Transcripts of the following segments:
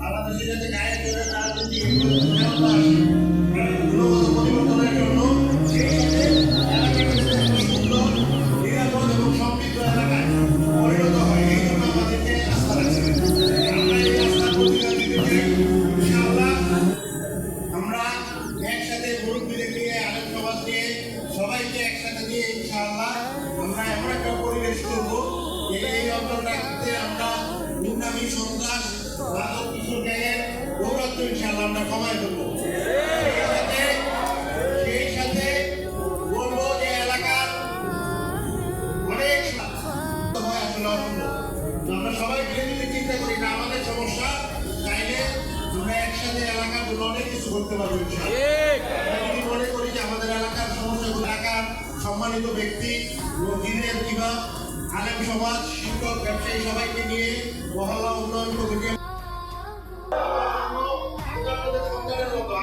বাংলাদেশে যাতে গায়ে জোরে তার যদি উন্নয়নতা আসে গুণগত পরিবর্তনের জন্য সেই সাথে এলাকাকে সুন্দর নিরাপদ এবং সমৃদ্ধ এলাকায় পরিণত হয় এই জন্য আমাদেরকে আস্থা রাখতে আমরা এই আস্থা প্রতিদান দিতে চাই ইনশাআল্লাহ। আমরা একসাথে মুরব্বীদের নিয়ে আলেম সমাজ নিয়ে সবাইকে একসাথে নিয়ে ইনশাআল্লাহ আমরা এমন একটা পরিবেশ করবো এই অঞ্চলটাতে আমরা গুন্ডামি সন্ত্রাস মাদক কিশোর গ্যাংয়ের দৌরাত্ম ইনশাআল্লাহ আমরা কমায় দেবো। সেই সাথে বলবো যে এলাকার অনেক হয় আসলে অসম্ভব, আমরা সবাই মিলে যদি চিন্তা করি না আমাদের সমস্যা তাইলে আমরা একসাথে এলাকার জন্য অনেক কিছু করতে পারবো ইনশাআল্লাহ। যদি মনে করি যে আমাদের এলাকার সমস্যাগুলো এলাকার সম্মানিত ব্যক্তি দিনের কিংবা আলেম সমাজ শিক্ষক ব্যবসায়ী সবাইকে নিয়ে মহল্লা উন্নয়ন কমিটি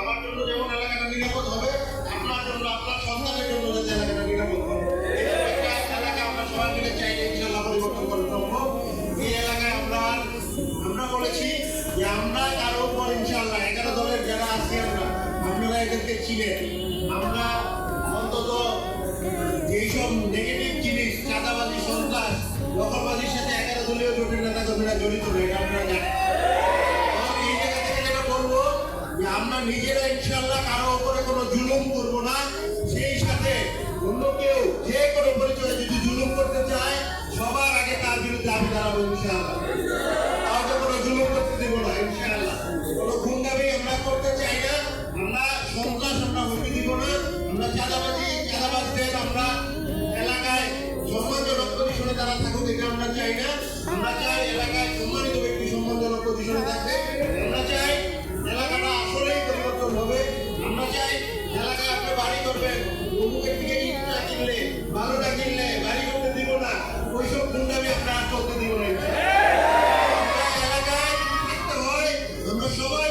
আমার জন্য যেমন এলাকাটা নিরাপদ হবে আপনার জন্য আপনার সন্তানের জন্য যাতে এলাকাটা নিরাপদ হবে এলাকা আমরা সবাই মিলে চাইলে ইনশাআল্লাহ পরিবর্তন করা সম্ভব। এই এলাকায় আমরা বলেছি যে আমরা কারো উপর ইনশাআল্লাহ 11 দলের যারা আছি আপনারা এদেরকে চিনেন, আমরা অন্তত যেসব নেগেটিভ জিনিস চাঁদাবাজি সন্ত্রাস দখলবাজির সাথে 11 দলীয় জোটের নেতা কর্মীরা জড়িত রয়েছে এটা আপনারা জানেন। এই জায়গা থেকে যেটা বলবো যে আমরা নিজেরা ইনশাআল্লাহ কারো উপরে কোনো জুলুম করবো না, সেই সাথে অন্য কেউ যে কোনো পরিচয়ে যদি জুলুম করতে চায় সবার আগে তার বিরুদ্ধে আমি দাঁড়াবো ইনশাআল্লাহ। কাউকে কোনো জুলুম করতে দেবো না ইনশাআল্লাহ। কোনো গুন্ডামি আমরা করতে চাই না, আমরা সন্ত্রাস আমরা হতে দিব না, আমরা চাঁদাবাজদের আমরা এলাকায় সম্মানজনক পজিশনে তারা থাকুক এটা আমরা চাই না। আমরা চাই এলাকায় সম্মানিত ব্যক্তি সম্মানজনক পজিশনে থাকবে, আমরা চাই এলাকাটা আসলেই পরিবর্তন হবে, আমরা চাই এলাকায় আপনি বাড়ি করবেন অমুকের থেকে ইট না কিনলে বালুটা কিনলে বাড়ি করতে দিব না, ওইসব গুন্ডামি আমরা আর করতে দিব না। এলাকায় থাকতে হয় আমরা সবাই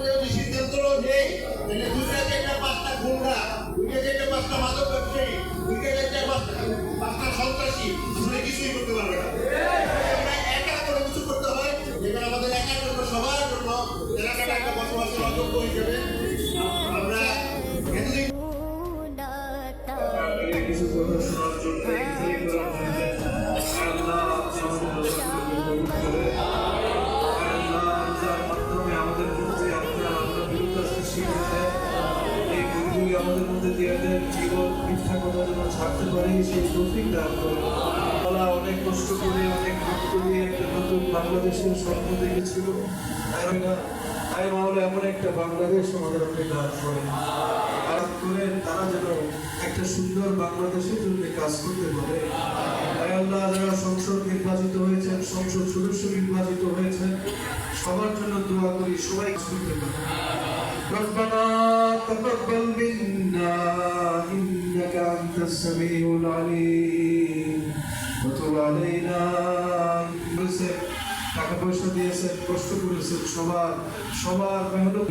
যদি সিদ্ধান্ত নেই তাহলে 2টা 4টা 5টা গুন্ডা 2টা 4টা 5টা মাদক ব্যবসায়ী 2টা 4টা 5টা সন্ত্রাসী আসলে কিছুই করতে পারবে না। আমরা একা করে কিছু করতে হয় যেটা আমাদের একার জন্য সবার জন্য এলাকাটা একটা বসবাসের অযোগ্য হিসেবে আমরা এতদিন কিছু কথা শোনার জন্য আমাদের মধ্যে জীবন মিথ্যা কথা যেন ছাড়তে পারি সেই তৌফিক দান করে। অনেক কষ্ট করে অনেক রক্ত দিয়ে একটা নতুন বাংলাদেশের স্বপ্ন দেখেছিল, এমন একটা বাংলাদেশ আমাদের আপনি দান করেন তারা যেন একটা সুন্দর বাংলাদেশের জন্য কাজ করতে পারে। আল্লাহ যারা সংসদ নির্বাচিত হয়েছেন সংসদ সদস্য নির্বাচিত হয়েছেন সবার জন্য দোয়া করি সবাই কাজ করতে পারে। ربنا تقبل منا إنك أنت السميع العليم وتب علينا টাকা পয়সা দিয়েছেন কষ্ট করেছেন সবার মেহনত